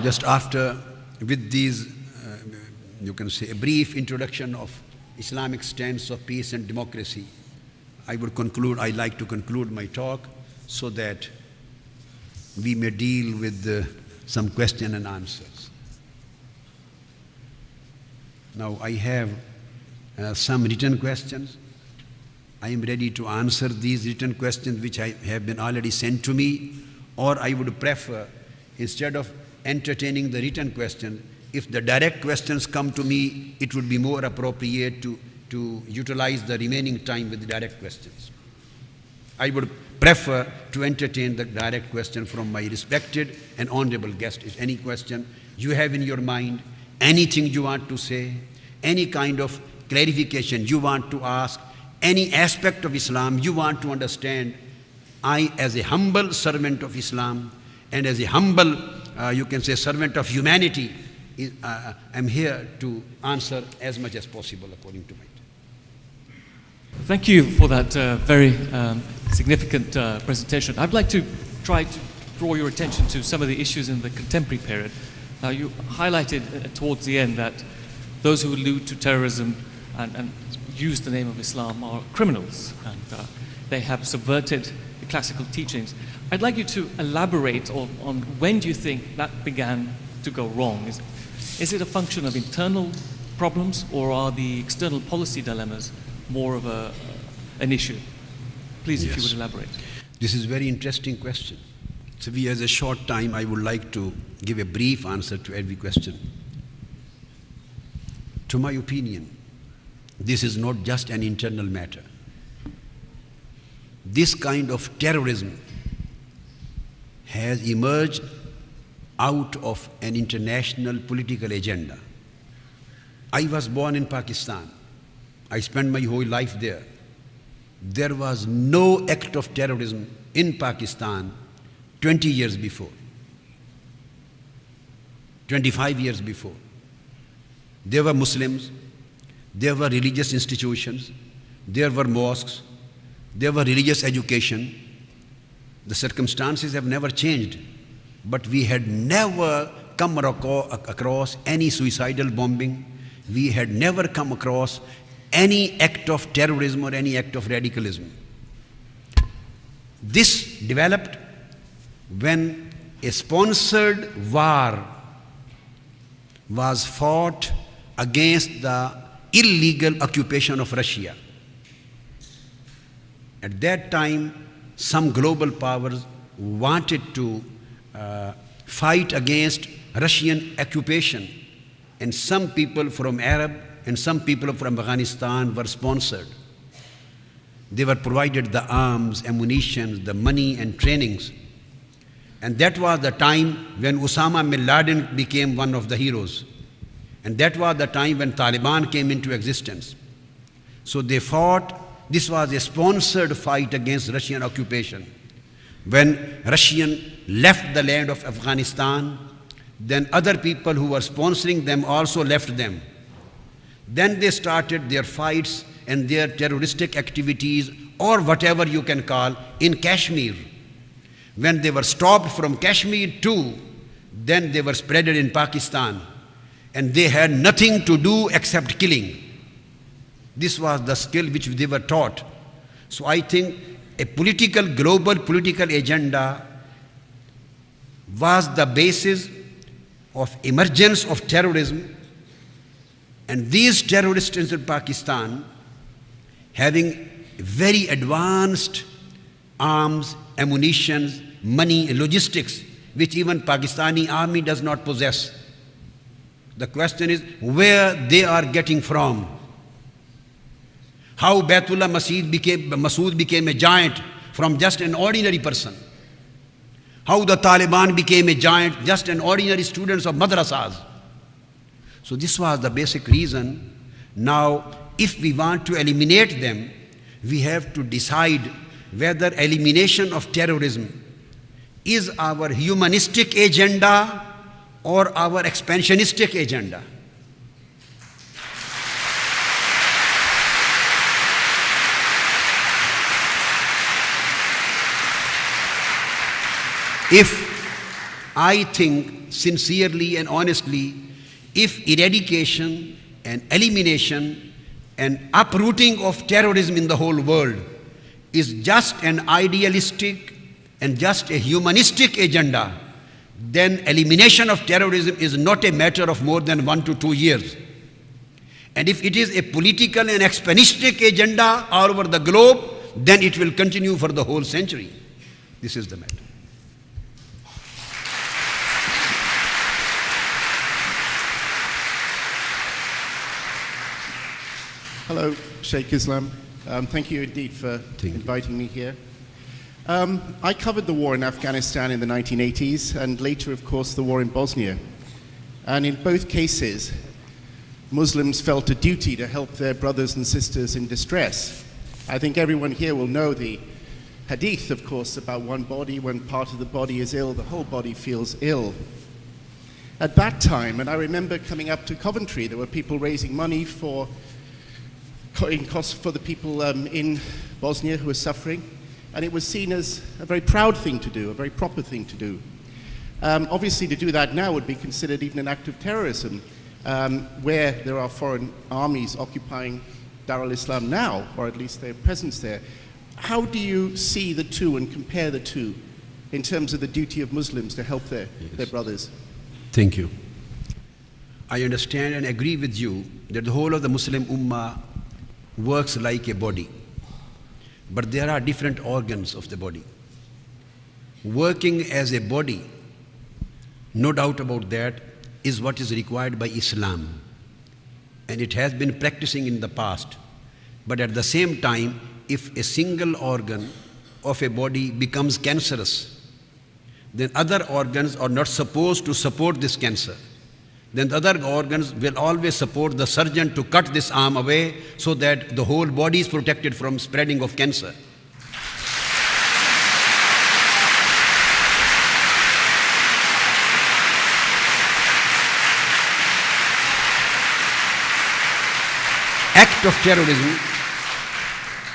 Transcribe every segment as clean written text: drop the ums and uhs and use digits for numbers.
Just after, with these, you can say, a brief introduction of Islamic stance of peace and democracy, I'd like to conclude my talk so that we may deal with some question and answers. Now, I have some written questions. I am ready to answer these written questions which have been already sent to me, or I would prefer, instead of entertaining the written question, if the direct questions come to me, it would be more appropriate to utilize the remaining time with the direct questions. I would prefer to entertain the direct question from my respected and honorable guest. If any question you have in your mind, anything you want to say, any kind of clarification you want to ask, any aspect of Islam you want to understand, I, as a humble servant of Islam and as a humble, you can say, servant of humanity, am here to answer as much as possible according to my time. Thank you for that very significant presentation. I'd like to try to draw your attention to some of the issues in the contemporary period. Now, you highlighted towards the end that those who allude to terrorism and use the name of Islam are criminals, and they have subverted the classical teachings. I'd like you to elaborate on when do you think that began to go wrong? Is it a function of internal problems, or are the external policy dilemmas more of an issue? Please, yes, if you would elaborate. This is a very interesting question. So we, as a short time, I would like to give a brief answer to every question. To my opinion, this is not just an internal matter. This kind of terrorism has emerged out of an international political agenda. I was born in Pakistan. I spent my whole life there. There was no act of terrorism in Pakistan 20 years before, 25 years before. There were Muslims, there were religious institutions, there were mosques, there were religious education. The circumstances have never changed, but we had never come across any suicidal bombing. We had never come across any act of terrorism or any act of radicalism. This developed when a sponsored war was fought against the illegal occupation of Russia. At that time, some global powers wanted to fight against Russian occupation, and some people from Arab and some people from Afghanistan were sponsored. They were provided the arms, ammunition, the money and trainings. And that was the time when Osama bin Laden became one of the heroes. And that was the time when Taliban came into existence. So they fought. This was a sponsored fight against Russian occupation. When Russians left the land of Afghanistan, then other people who were sponsoring them also left them. Then they started their fights and their terroristic activities, or whatever you can call, in Kashmir. When they were stopped from Kashmir too, then they were spreaded in Pakistan. And they had nothing to do except killing. This was the skill which they were taught. So I think a global political agenda was the basis of emergence of terrorism. And these terrorists in Pakistan, having very advanced arms, ammunition, money, logistics, which even Pakistani army does not possess. The question is where they are getting from. How Baitullah Masood became a giant from just an ordinary person. How the Taliban became a giant, just an ordinary students of madrasas. So this was the basic reason. Now, if we want to eliminate them, we have to decide whether elimination of terrorism is our humanistic agenda or our expansionistic agenda. If I think sincerely and honestly, if eradication and elimination and uprooting of terrorism in the whole world is just an idealistic and just a humanistic agenda, then elimination of terrorism is not a matter of more than 1 to 2 years. And if it is a political and expansionistic agenda all over the globe, then it will continue for the whole century. This is the matter. Hello, Sheikh Islam. Thank you indeed for inviting me here. I covered the war in Afghanistan in the 1980s and later, of course, the war in Bosnia. And in both cases, Muslims felt a duty to help their brothers and sisters in distress. I think everyone here will know the hadith, of course, about one body. When part of the body is ill, the whole body feels ill. At that time, and I remember coming up to Coventry, there were people raising money for the people in Bosnia who were suffering, and it was seen as a very proud thing to do, a very proper thing to do. Obviously, to do that now would be considered even an act of terrorism, where there are foreign armies occupying Dar al-Islam now, or at least their presence there. How do you see the two and compare the two in terms of the duty of Muslims to help their brothers? Thank you. I understand and agree with you that the whole of the Muslim Ummah works like a body. But there are different organs of the body. Working as a body, no doubt about that, is what is required by Islam. And it has been practicing in the past. But at the same time, if a single organ of a body becomes cancerous, then other organs are not supposed to support this cancer. Then the other organs will always support the surgeon to cut this arm away so that the whole body is protected from spreading of cancer.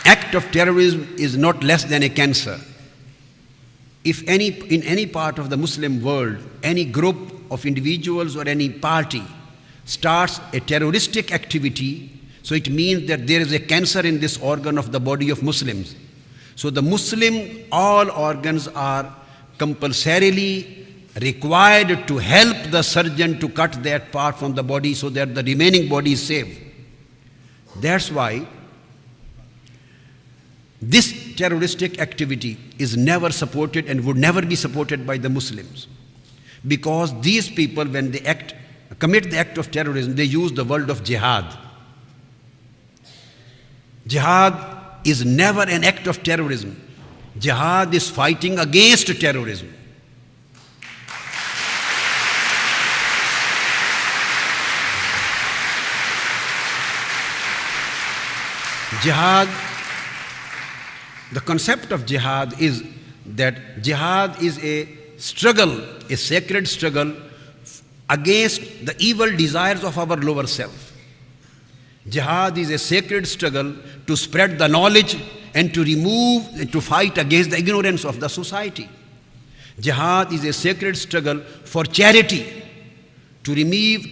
Act of terrorism is not less than a cancer. If in any part of the Muslim world, any group of individuals or any party starts a terroristic activity, so it means that there is a cancer in this organ of the body of Muslims. So the Muslim, all organs are compulsorily required to help the surgeon to cut that part from the body so that the remaining body is safe. That's why this terroristic activity is never supported and would never be supported by the Muslims. Because these people, when they commit the act of terrorism, they use the word of jihad. Jihad is never an act of terrorism. Jihad is fighting against terrorism. Jihad, the concept of jihad is that jihad is a struggle, a sacred struggle against the evil desires of our lower self. Jihad is a sacred struggle to spread the knowledge and to remove and to fight against the ignorance of the society. Jihad is a sacred struggle for charity, to remove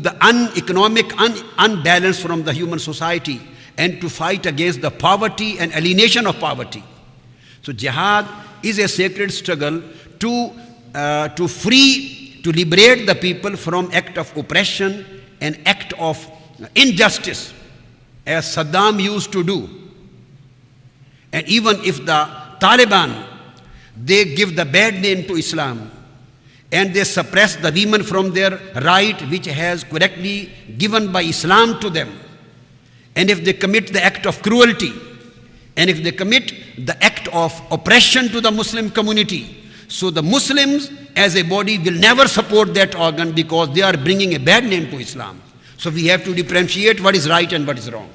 the economic unbalance from the human society and to fight against the poverty and alienation of poverty. So jihad is a sacred struggle to liberate the people from act of oppression and act of injustice, as Saddam used to do. And even if the Taliban, they give the bad name to Islam and they suppress the women from their right which has correctly given by Islam to them, and if they commit the act of cruelty, and if they commit the act of oppression to the Muslim community, so the Muslims as a body will never support that organ because they are bringing a bad name to Islam. So we have to differentiate what is right and what is wrong.